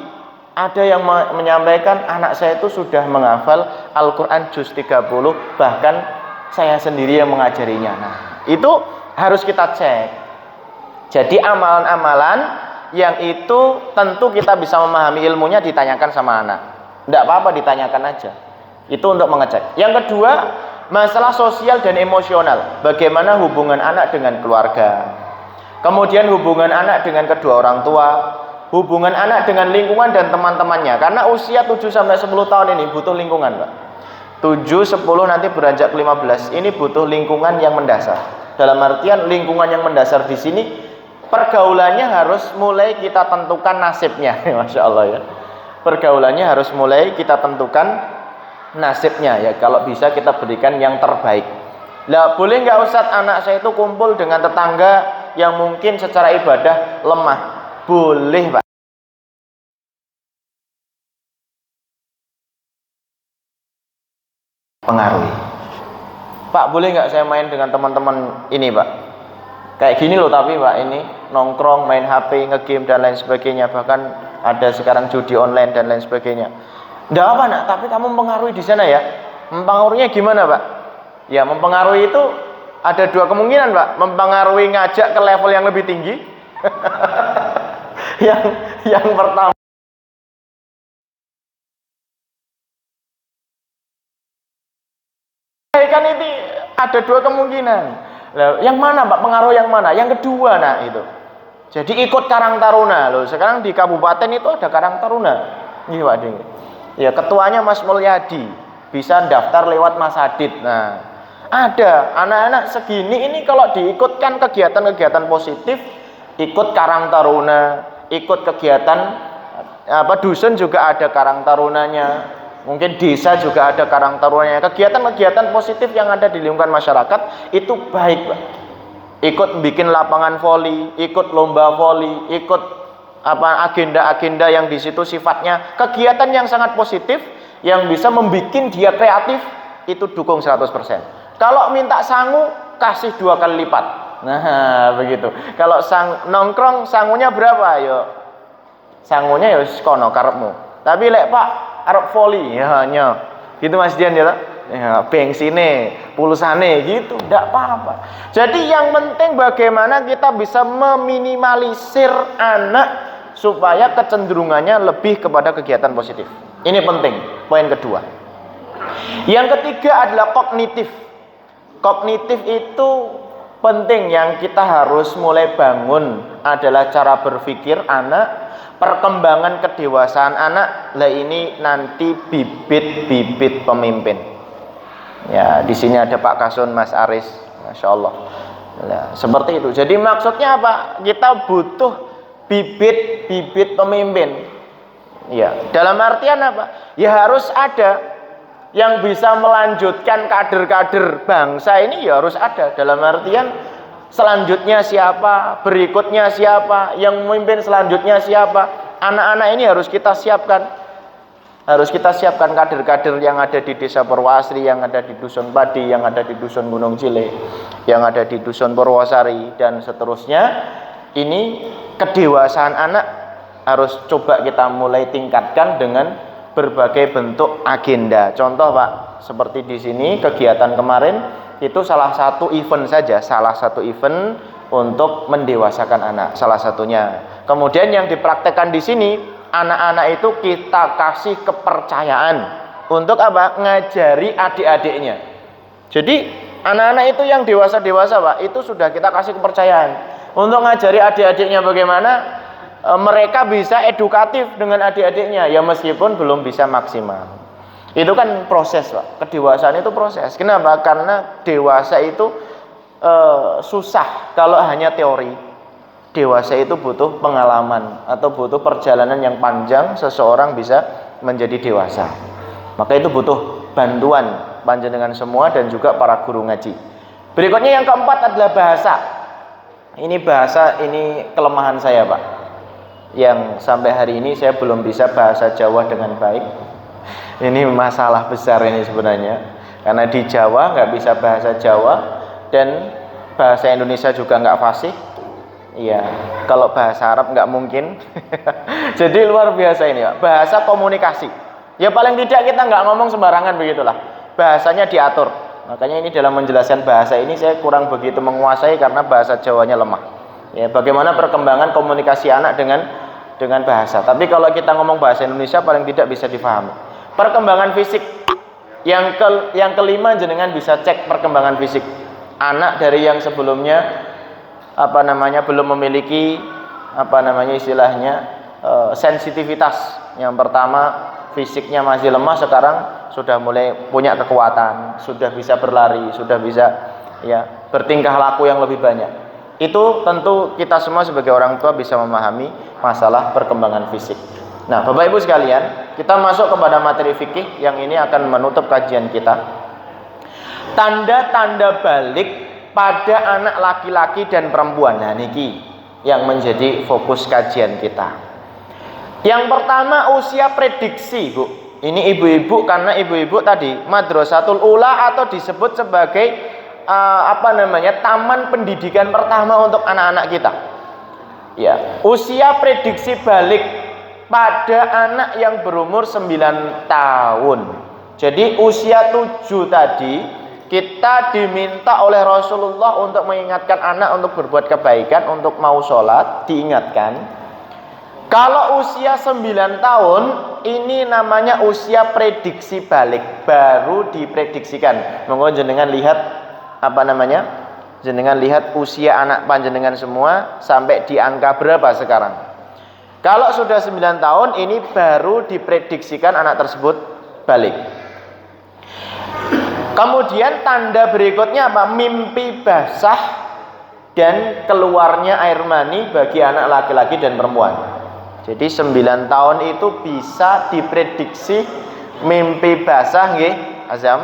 ada yang menyampaikan anak saya itu sudah menghafal Al-Quran juz 30, bahkan saya sendiri yang mengajarinya. Nah, itu harus kita cek. Jadi amalan-amalan yang itu tentu kita bisa memahami ilmunya ditanyakan sama anak. Tidak apa-apa ditanyakan aja. Itu untuk mengecek. Yang kedua, masalah sosial dan emosional. Bagaimana hubungan anak dengan keluarga. Kemudian hubungan anak dengan kedua orang tua. Hubungan anak dengan lingkungan dan teman-temannya. Karena usia 7-10 tahun ini butuh lingkungan Pak. 7-10 nanti beranjak ke 15. Ini butuh lingkungan yang mendasar. Dalam artian lingkungan yang mendasar di sini pergaulannya harus mulai kita tentukan nasibnya. Masya Allah ya. Pergaulannya harus mulai kita tentukan nasibnya ya. Kalau bisa kita berikan yang terbaik. Lah boleh nggak Ustadz anak saya itu kumpul dengan tetangga yang mungkin secara ibadah lemah? Boleh Pak. Pengaruhi. Pak boleh nggak saya main dengan teman-teman ini Pak? Kayak gini loh tapi Pak, ini nongkrong, main HP, ngegame dan lain sebagainya. Bahkan ada sekarang judi online dan lain sebagainya. Nggak apa nak, tapi kamu mempengaruhi di sana ya. Mempengaruhinya gimana Pak? Ya mempengaruhi itu ada dua kemungkinan Pak. Mempengaruhi ngajak ke level yang lebih tinggi. yang pertama kan itu ada dua kemungkinan. Yang mana Pak? Pengaruh yang mana? Yang kedua nah itu. Jadi ikut Karang Taruna loh. Sekarang di kabupaten itu ada Karang Taruna. Iya Pak Ding. Ya ketuanya Mas Mulyadi. Bisa daftar lewat Mas Adit. Nah, ada anak-anak segini ini kalau diikutkan kegiatan-kegiatan positif, ikut Karang Taruna, ikut kegiatan dusun juga ada Karang Tarunanya. Mungkin desa juga ada Karang Tarunanya. Kegiatan-kegiatan positif yang ada di lingkungan masyarakat itu baik Pak. Ikut bikin lapangan voli, ikut lomba voli, ikut agenda-agenda yang di situ sifatnya kegiatan yang sangat positif yang bisa membuat dia kreatif, itu dukung 100%. Kalau minta sangu kasih 2 kali lipat. Nah, begitu. Kalau nongkrong sangunya berapa? Yo. Sangunya ya kono karepmu. Tapi lek Pak arep voli ya hanya gitu Mas Dian ya, bensinnya, pulsane gitu, enggak apa-apa. Jadi yang penting bagaimana kita bisa meminimalisir anak supaya kecenderungannya lebih kepada kegiatan positif. Ini penting, poin kedua. Yang ketiga adalah kognitif. Kognitif itu penting, yang kita harus mulai bangun adalah cara berpikir anak, perkembangan kedewasaan anak. Lah ini nanti bibit-bibit pemimpin. Ya, di sini ada Pak Kasun, Mas Aris, Masya Allah. Nah, seperti itu. Jadi maksudnya apa? Kita butuh bibit-bibit pemimpin. Ya, dalam artian apa? Ya harus ada yang bisa melanjutkan kader-kader bangsa ini, ya harus ada. Dalam artian selanjutnya siapa, berikutnya siapa, yang memimpin selanjutnya siapa. Anak-anak ini harus kita siapkan. Harus kita siapkan kader-kader yang ada di Desa Purwasri, yang ada di Dusun Padi, yang ada di Dusun Gunung Cile, yang ada di Dusun Purwosari, dan seterusnya. Ini kedewasaan anak harus coba kita mulai tingkatkan dengan berbagai bentuk agenda. Contoh Pak, seperti di sini kegiatan kemarin itu salah satu event saja, salah satu event untuk mendewasakan anak, salah satunya. Kemudian yang dipraktekkan di sini, anak-anak itu kita kasih kepercayaan untuk apa? Ngajari adik-adiknya. Jadi anak-anak itu yang dewasa-dewasa Pak, itu sudah kita kasih kepercayaan untuk ngajari adik-adiknya bagaimana mereka bisa edukatif dengan adik-adiknya, ya meskipun belum bisa maksimal. Itu kan proses Pak, kedewasaan itu proses. Kenapa? Karena dewasa itu susah kalau hanya teori. Dewasa itu butuh pengalaman atau butuh perjalanan yang panjang seseorang bisa menjadi dewasa. Maka itu butuh bantuan panjenengan semua dan juga para guru ngaji. Berikutnya yang keempat adalah bahasa. Ini bahasa, ini kelemahan saya Pak, yang sampai hari ini saya belum bisa bahasa Jawa dengan baik. Ini masalah besar ini sebenarnya, karena di Jawa nggak bisa bahasa Jawa dan bahasa Indonesia juga nggak fasih. Iya, kalau bahasa Arab nggak mungkin. Jadi luar biasa ini Pak, bahasa komunikasi. Ya paling tidak kita nggak ngomong sembarangan, begitulah, bahasanya diatur. Makanya ini dalam menjelaskan bahasa ini saya kurang begitu menguasai karena bahasa Jawanya lemah. Ya, bagaimana perkembangan komunikasi anak dengan bahasa. Tapi kalau kita ngomong bahasa Indonesia paling tidak bisa difahami. Perkembangan fisik. Yang kelima, jenengan bisa cek perkembangan fisik anak dari yang sebelumnya belum memiliki istilahnya sensitivitas. Yang pertama fisiknya masih lemah, sekarang sudah mulai punya kekuatan, sudah bisa berlari, sudah bisa ya bertingkah laku yang lebih banyak. Itu tentu kita semua sebagai orang tua bisa memahami masalah perkembangan fisik. Nah, Bapak Ibu sekalian, kita masuk kepada materi fikih yang ini akan menutup kajian kita. Tanda-tanda balik pada anak laki-laki dan perempuan. Nah, niki yang menjadi fokus kajian kita. Yang pertama, usia prediksi, Bu. Ini ibu-ibu, karena ibu-ibu tadi Madrasatul Ula atau disebut sebagai taman pendidikan pertama untuk anak-anak kita. Ya, usia prediksi balik pada anak yang berumur 9 tahun. Jadi usia 7 tadi kita diminta oleh Rasulullah untuk mengingatkan anak untuk berbuat kebaikan, untuk mau sholat, diingatkan. Kalau usia 9 tahun, ini namanya usia prediksi balik, baru diprediksikan. Monggo jenengan lihat jenengan lihat usia anak panjenengan semua sampai di angka berapa sekarang. Kalau sudah 9 tahun, ini baru diprediksikan anak tersebut balik. Kemudian tanda berikutnya apa? Mimpi basah dan keluarnya air mani bagi anak laki-laki dan perempuan. Jadi 9 tahun itu bisa diprediksi mimpi basah, nggih, Azam.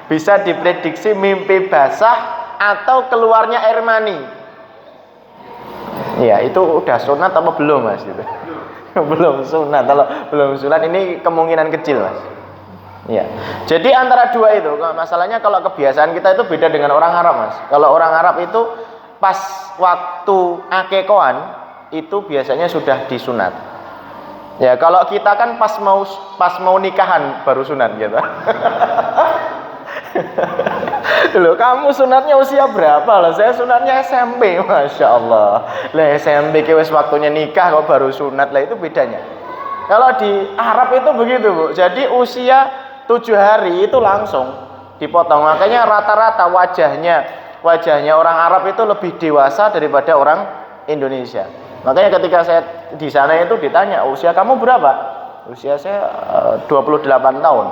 Bisa diprediksi mimpi basah atau keluarnya air mani. Ya, itu udah sunat apa belum, Mas? Gitu. Belum sunat. Kalau belum sunat ini kemungkinan kecil, Mas. Ya. Jadi antara dua itu, masalahnya kalau kebiasaan kita itu beda dengan orang Arab, Mas. Kalau orang Arab itu pas waktu akikoan itu biasanya sudah disunat. Ya, kalau kita kan pas mau nikahan baru sunat gitu. Loh, kamu sunatnya usia berapa? Loh, saya sunatnya SMP, Masya Allah. Lah SMP wis waktunya nikah kok baru sunat, lah itu bedanya. Kalau di Arab itu begitu, Bu. Jadi usia 7 hari itu langsung dipotong. Makanya rata-rata wajahnya orang Arab itu lebih dewasa daripada orang Indonesia. Makanya ketika saya di sana itu ditanya, usia kamu berapa? Usia saya 28 tahun.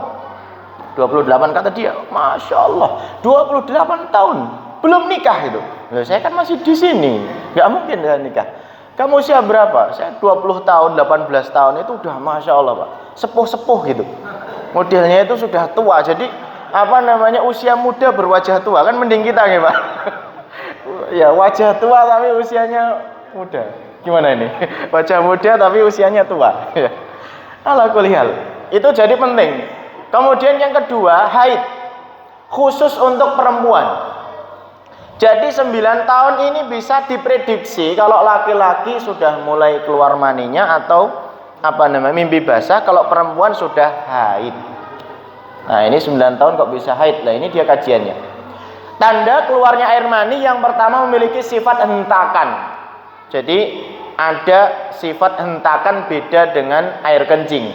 28 kata dia, Masya Allah, 28 tahun belum nikah itu. Loh, saya kan masih di sini, nggak mungkin saya nikah. Kamu usia berapa? Saya 20 tahun, 18 tahun itu udah Masya Allah Pak, sepuh-sepuh gitu. Modelnya itu sudah tua, jadi apa namanya, usia muda berwajah tua, kan mending kita nih Pak. Ya wajah tua tapi usianya muda. Gimana ini? Wajah muda tapi usianya tua. Ala kulli hal. Itu jadi penting. Kemudian yang kedua, haid. Khusus untuk perempuan. Jadi 9 tahun ini bisa diprediksi kalau laki-laki sudah mulai keluar maninya atau apa namanya, mimpi basah, kalau perempuan sudah haid. Nah, ini 9 tahun kok bisa haid. Nah, ini dia kajiannya. Tanda keluarnya air mani yang pertama memiliki sifat hentakan. Jadi ada sifat hentakan beda dengan air kencing.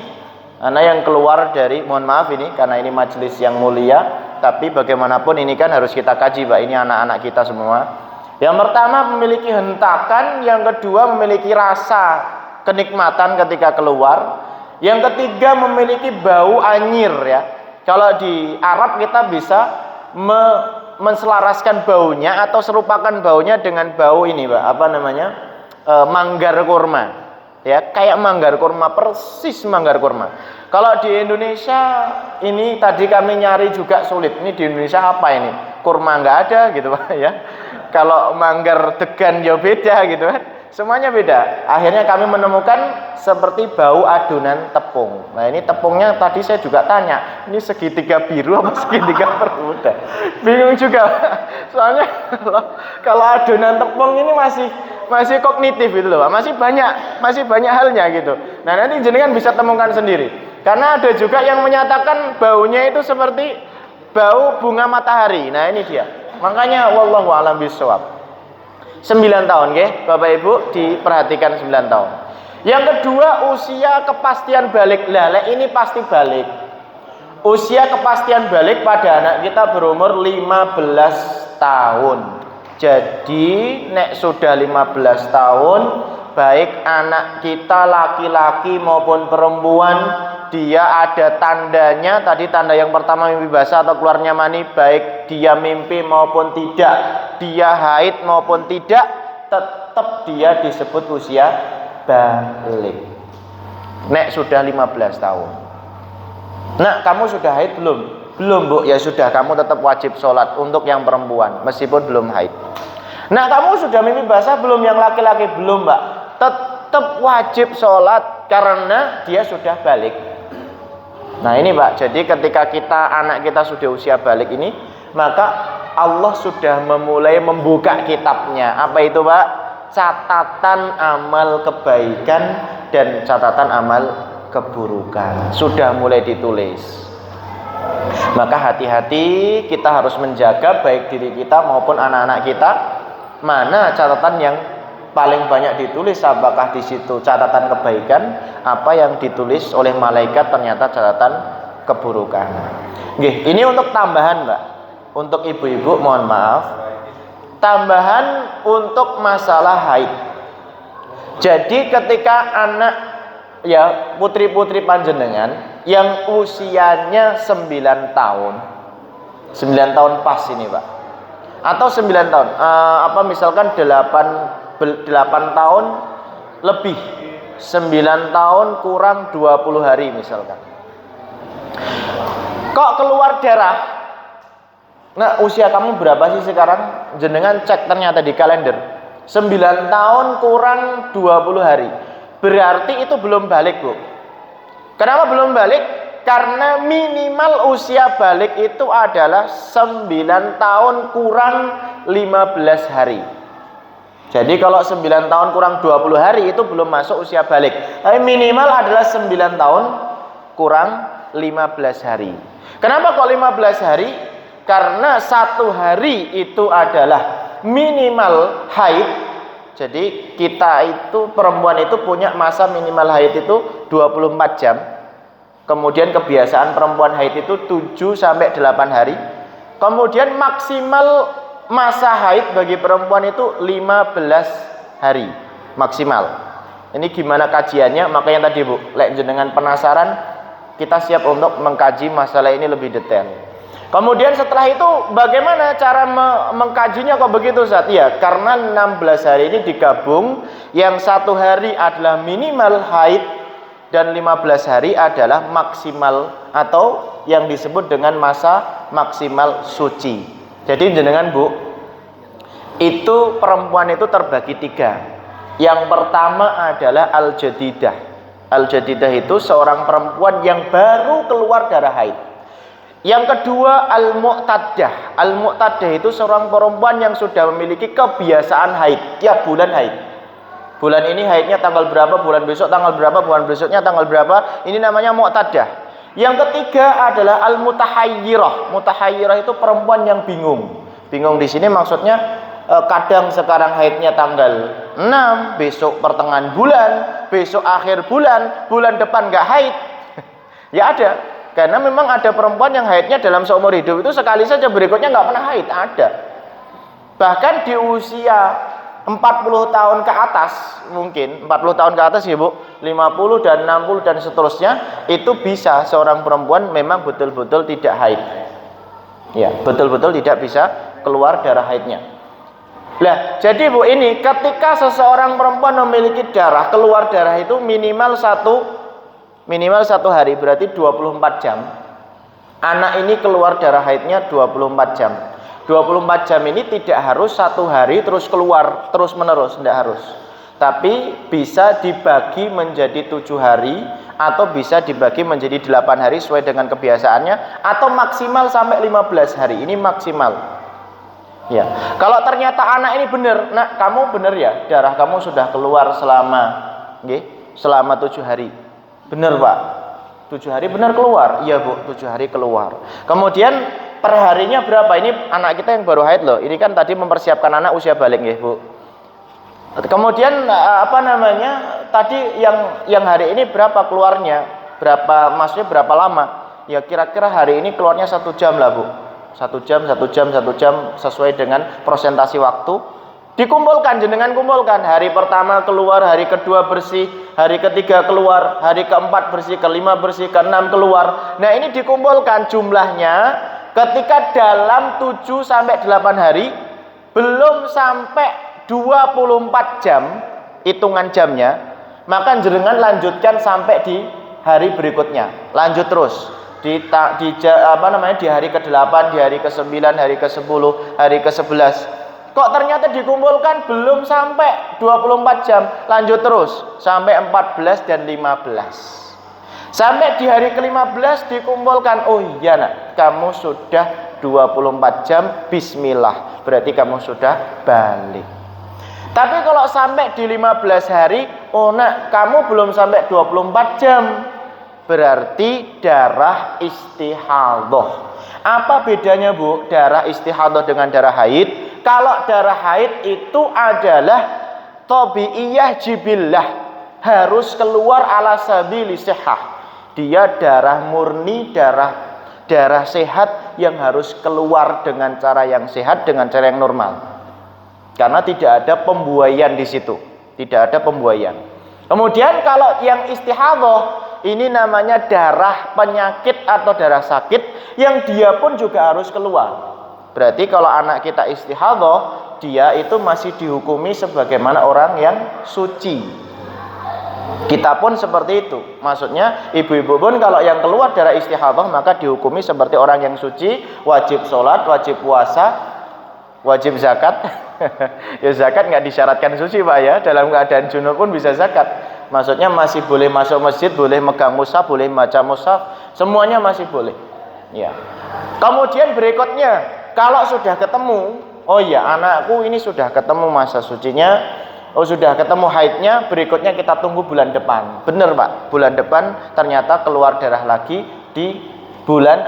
Karena yang keluar dari, mohon maaf ini karena ini majelis yang mulia, tapi bagaimanapun ini kan harus kita kaji Pak, ini anak-anak kita semua. Yang pertama memiliki hentakan, yang kedua memiliki rasa kenikmatan ketika keluar, yang ketiga memiliki bau anyir ya. Kalau di Arab kita bisa menselaraskan baunya atau serupakan baunya dengan bau ini Pak, apa namanya, manggar kurma. Ya, kayak manggar kurma, persis manggar kurma. Kalau di Indonesia ini tadi kami nyari juga sulit. Ini di Indonesia apa ini? Kurma nggak ada gitu Pak ya. Kalau manggar degan ya beda gitu kan. Semuanya beda. Akhirnya kami menemukan seperti bau adonan tepung. Nah, ini tepungnya tadi saya juga tanya, ini segitiga biru apa segitiga permuda? Bingung juga. Soalnya kalau adonan tepung ini masih kognitif itu loh, masih banyak halnya gitu. Nah, nanti jenengan bisa temukan sendiri. Karena ada juga yang menyatakan baunya itu seperti bau bunga matahari. Nah, ini dia. Makanya wallahu a'lam bishawab. 9 tahun, okay? Bapak Ibu diperhatikan 9 tahun. Yang kedua, usia kepastian balik. Lah, ini pasti balik. Usia kepastian balik pada anak kita berumur 15 tahun. Jadi, nek sudah 15 tahun, baik anak kita laki-laki maupun perempuan, dia ada tandanya. Tadi tanda yang pertama mimpi basah atau keluarnya mani, baik dia mimpi maupun tidak, dia haid maupun tidak, tetap dia disebut usia balik. Nek sudah 15 tahun. Nah, kamu sudah haid belum? Belum Bu, ya sudah, kamu tetap wajib sholat untuk yang perempuan meskipun belum haid. Nah, kamu sudah mimpi basah belum? Yang laki-laki belum Mbak, tetap wajib sholat karena dia sudah balik. Nah, ini Pak, jadi ketika anak kita sudah usia balik ini, maka Allah sudah memulai membuka kitabnya. Apa itu Pak? Catatan amal kebaikan dan catatan amal keburukan sudah mulai ditulis. Maka hati-hati, kita harus menjaga baik diri kita maupun anak-anak kita, mana catatan yang paling banyak ditulis, apakah di situ catatan kebaikan, apa yang ditulis oleh malaikat ternyata catatan keburukan. Nggih, ini untuk tambahan Mbak. Untuk ibu-ibu mohon maaf, tambahan untuk masalah haid. Jadi ketika anak ya putri-putri panjenengan yang usianya 9 tahun, 9 tahun pas ini Pak, atau 9 tahun, misalkan 8 tahun lebih, 9 tahun kurang 20 hari misalkan, kok keluar darah. Nah, usia kamu berapa sih sekarang? Jenengan cek ternyata di kalender 9 tahun kurang 20 hari. Berarti itu belum balik Bu. Kenapa belum balik? Karena minimal usia balik itu adalah 9 tahun kurang 15 hari. Jadi kalau 9 tahun kurang 20 hari itu belum masuk usia balik. Tapi minimal adalah 9 tahun kurang 15 hari. Kenapa kok 15 hari? Karena 1 hari itu adalah minimal haid. Jadi kita itu, perempuan itu punya masa minimal haid itu 24 jam. Kemudian kebiasaan perempuan haid itu 7 sampai 8 hari. Kemudian maksimal masa haid bagi perempuan itu 15 hari maksimal. Ini gimana kajiannya? Makanya tadi Bu, lek jenengan penasaran, kita siap untuk mengkaji masalah ini lebih detail. Kemudian setelah itu bagaimana cara mengkajinya kok begitu Ustaz? Ya, karena 16 hari ini digabung, yang 1 hari adalah minimal haid dan 15 hari adalah maksimal atau yang disebut dengan masa maksimal suci. Jadi jenengan Bu, itu perempuan itu terbagi 3. Yang pertama adalah al-jadidah. Al-jadidah itu seorang perempuan yang baru keluar darah haid. Yang kedua al-mu'taddah. Al-mu'taddah itu seorang perempuan yang sudah memiliki kebiasaan haid, tiap bulan haid. Bulan ini haidnya tanggal berapa, bulan besok tanggal berapa, bulan besoknya tanggal berapa. Ini namanya mu'taddah. Yang ketiga adalah al-mutahayyirah. Mutahayyirah itu perempuan yang bingung. Bingung di sini maksudnya kadang sekarang haidnya tanggal 6, besok pertengahan bulan, besok akhir bulan, bulan depan nggak haid. Ya ada. Karena memang ada perempuan yang haidnya dalam seumur hidup itu sekali saja, berikutnya nggak pernah haid. Ada. Bahkan di usia 40 tahun ke atas, mungkin 40 tahun ke atas ya Bu, 50 dan 60 dan seterusnya, itu bisa seorang perempuan memang betul-betul tidak haid. Ya, betul-betul tidak bisa keluar darah haidnya. Nah, jadi Bu, ini ketika seseorang perempuan memiliki darah, keluar darah itu minimal satu hari, berarti 24 jam. Anak ini keluar darah haidnya 24 jam. 24 jam ini tidak harus 1 hari terus keluar terus menerus, tidak harus. Tapi bisa dibagi menjadi 7 hari atau bisa dibagi menjadi 8 hari sesuai dengan kebiasaannya, atau maksimal sampai 15 hari. Ini maksimal. Ya. Kalau ternyata anak ini benar, nak kamu benar ya, darah kamu sudah keluar selama 7 hari. Benar Pak, 7 hari benar keluar. Iya Bu, 7 hari keluar. Kemudian perharinya berapa? Ini anak kita yang baru haid loh. Ini kan tadi mempersiapkan anak usia balik ya Bu. Kemudian tadi yang hari ini berapa keluarnya? Maksudnya berapa lama? Ya kira-kira hari ini keluarnya 1 jam lah Bu. 1 jam sesuai dengan persentasi waktu. Dikumpulkan, jenengan kumpulkan. Hari pertama keluar, hari kedua bersih, hari ketiga keluar, hari keempat bersih, kelima bersih, keenam keluar. Nah ini dikumpulkan jumlahnya. Ketika dalam 7 sampai 8 hari, belum sampai 24 jam hitungan jamnya, maka jenengan lanjutkan sampai di hari berikutnya. Lanjut terus. Di hari ke-8, di hari ke-9, hari ke-10, hari ke-11. Kok ternyata dikumpulkan belum sampai 24 jam, lanjut terus sampai 14 dan 15. Sampai di hari ke-15 dikumpulkan, oh iya nak, kamu sudah 24 jam, bismillah, berarti kamu sudah balik. Tapi kalau sampai di 15 hari, oh nak, kamu belum sampai 24 jam, berarti darah istihadhah. Apa bedanya Bu, darah istihadhah dengan darah haid? Kalau darah haid itu adalah tabiiyah jibillah, harus keluar ala sabili sihah. Dia darah murni, darah sehat yang harus keluar dengan cara yang sehat, dengan cara yang normal. Karena tidak ada pembuaian di situ, tidak ada pembuaian. Kemudian kalau yang istihadhah, ini namanya darah penyakit atau darah sakit yang dia pun juga harus keluar. Berarti kalau anak kita istihadhah, dia itu masih dihukumi sebagaimana orang yang suci. Kita pun seperti itu. Maksudnya ibu-ibu pun kalau yang keluar darah istihadhah maka dihukumi seperti orang yang suci, wajib sholat, wajib puasa, wajib zakat. Ya zakat nggak disyaratkan suci Pak ya. Dalam keadaan junub pun bisa zakat. Maksudnya masih boleh masuk masjid, boleh megang mushaf, boleh baca mushaf, semuanya masih boleh. Ya. Kemudian berikutnya, kalau sudah ketemu, oh ya anakku ini sudah ketemu masa sucinya, oh sudah ketemu haidnya, berikutnya kita tunggu bulan depan. Bener Pak, bulan depan ternyata keluar darah lagi di bulan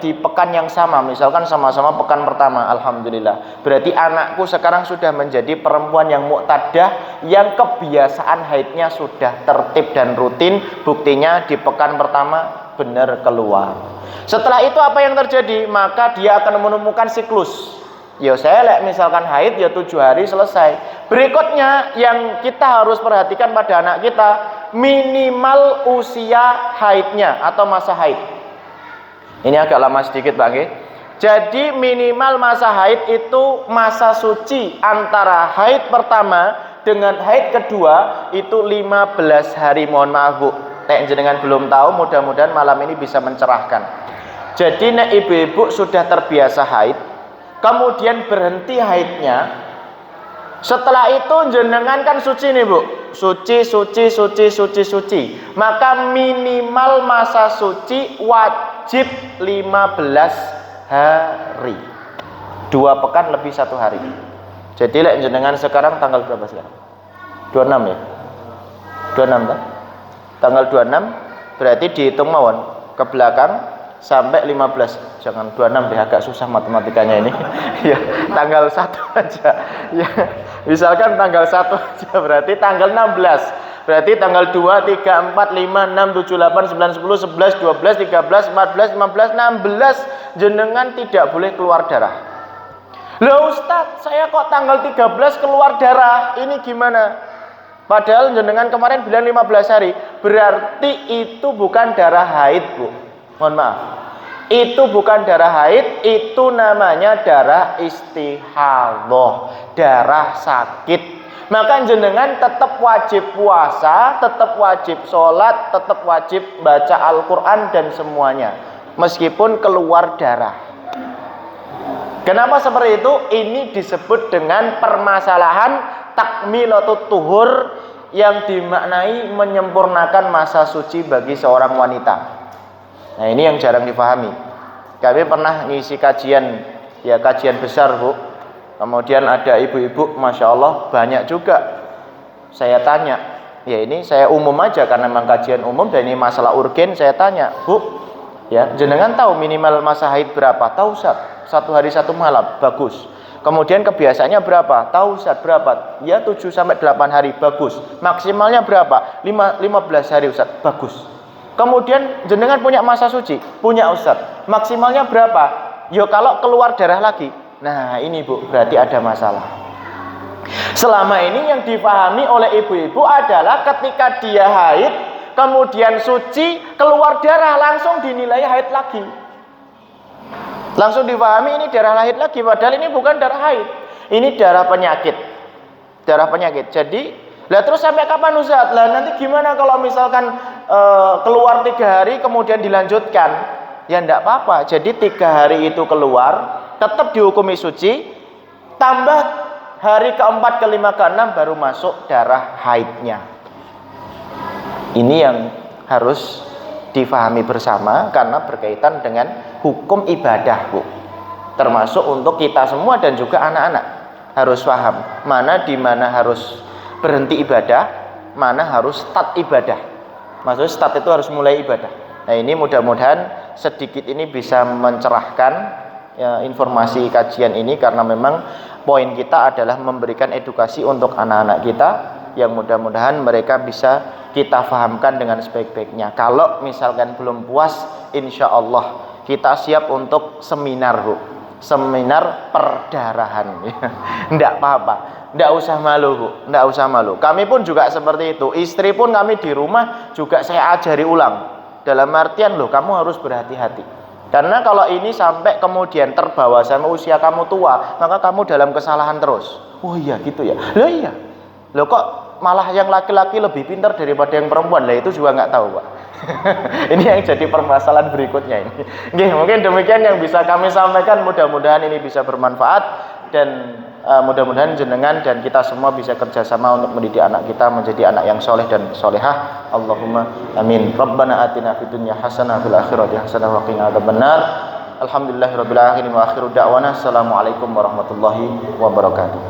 di pekan yang sama, misalkan sama-sama pekan pertama, alhamdulillah. Berarti anakku sekarang sudah menjadi perempuan yang mu'tadah, yang kebiasaan haidnya sudah tertib dan rutin. Buktinya di pekan pertama benar keluar. Setelah itu apa yang terjadi? Maka dia akan menemukan siklus. Ya saya misalkan haid ya 7 hari selesai. Berikutnya yang kita harus perhatikan pada anak kita, minimal usia haidnya atau masa haid. Ini agak lama sedikit Bang. Jadi minimal masa haid itu masa suci antara haid pertama dengan haid kedua itu 15 hari. Mohon maaf Bu, nek jenengan belum tahu, mudah-mudahan malam ini bisa mencerahkan. Jadi nek ibu-ibu sudah terbiasa haid, kemudian berhenti haidnya, setelah itu jenengan kan suci nih Bu, suci, maka minimal masa suci wajib 15 hari, 2 pekan lebih 1 hari. Jadi lek jenengan sekarang tanggal berapa sekarang? 26 ya? 26 kan? Tanggal 26 berarti dihitung mawon ke belakang sampai 15. Jangan 26 deh, agak susah matematikanya ini. Ya, tanggal 1 aja. Ya, misalkan tanggal 1 aja berarti tanggal 16. Berarti tanggal 2, 3, 4, 5, 6, 7, 8, 9, 10, 11, 12, 13, 14, 15, 16 jenengan tidak boleh keluar darah. Loh Ustadz, saya kok tanggal 13 keluar darah, ini gimana? Padahal jenengan kemarin bilang 15 hari. Berarti itu bukan darah haid Bu. Mohon maaf, itu bukan darah haid, itu namanya darah istihadah, darah sakit. Maka jenengan tetap wajib puasa, tetap wajib sholat, tetap wajib baca Al-Quran dan semuanya, meskipun keluar darah. Kenapa seperti itu? Ini disebut dengan permasalahan takmilatut tuhur, yang dimaknai menyempurnakan masa suci bagi seorang wanita. Nah ini yang jarang dipahami. Kami pernah ngisi kajian, ya kajian besar Bu. Kemudian ada ibu-ibu, Masya Allah banyak juga. Saya tanya, ya ini saya umum aja karena memang kajian umum dan ini masalah urgen. Saya tanya, Bu, ya jenengan tahu minimal masa haid berapa? Tahu Ustaz, 1 hari 1 malam, bagus. Kemudian kebiasaannya berapa? Tahu Ustaz, berapa? Ya 7 sampai 8 hari, bagus. Maksimalnya berapa? 15 hari Ustaz, bagus. Kemudian jenengan punya masa suci? Punya Ustaz. Maksimalnya berapa? Yo kalau keluar darah lagi. Nah ini Bu, berarti ada masalah. Selama ini yang dipahami oleh ibu-ibu adalah ketika dia haid, kemudian suci, keluar darah, langsung dinilai haid lagi. Langsung dipahami ini darah haid lagi, padahal ini bukan darah haid. Ini darah penyakit. Darah penyakit. Jadi, lah terus sampai kapan Ustaz? Lah nanti gimana kalau misalkan keluar 3 hari kemudian dilanjutkan? Ya enggak apa-apa. Jadi 3 hari itu keluar, tetap dihukumi suci, tambah hari keempat, kelima, keenam baru masuk darah haidnya. Ini yang harus difahami bersama karena berkaitan dengan hukum ibadah Bu. Termasuk untuk kita semua dan juga anak-anak harus paham mana di mana harus berhenti ibadah, mana harus start ibadah. Maksudnya start itu harus mulai ibadah. Nah ini mudah-mudahan sedikit ini bisa mencerahkan ya, informasi kajian ini, karena memang poin kita adalah memberikan edukasi untuk anak-anak kita yang mudah-mudahan mereka bisa kita fahamkan dengan sebaik-baiknya. Kalau misalkan belum puas, insya Allah kita siap untuk seminar Bu, seminar perdarahan. Nggak apa-apa, nggak usah malu Bu, nggak usah malu. Kami pun juga seperti itu. Istri pun kami di rumah juga saya ajari ulang. Dalam artian loh, kamu harus berhati-hati. Karena kalau ini sampai kemudian terbawa sama usia kamu tua, maka kamu dalam kesalahan terus. Oh iya gitu ya. Loh iya. Loh kok malah yang laki-laki lebih pintar daripada yang perempuan? Lah itu juga nggak tahu Pak. Ini yang jadi permasalahan berikutnya ini. Oke, mungkin demikian yang bisa kami sampaikan. Mudah-mudahan ini bisa bermanfaat dan mudah-mudahan jenengan dan kita semua bisa kerjasama untuk mendidik anak kita menjadi anak yang soleh dan solehah. Allahumma amin. Rabbana atina fid dunya hasanah fil akhirati hasanah wa qina adzabannar. Alhamdulillahirabbil alamin wa akhiru da'wana assalamualaikum warahmatullahi wabarakatuh.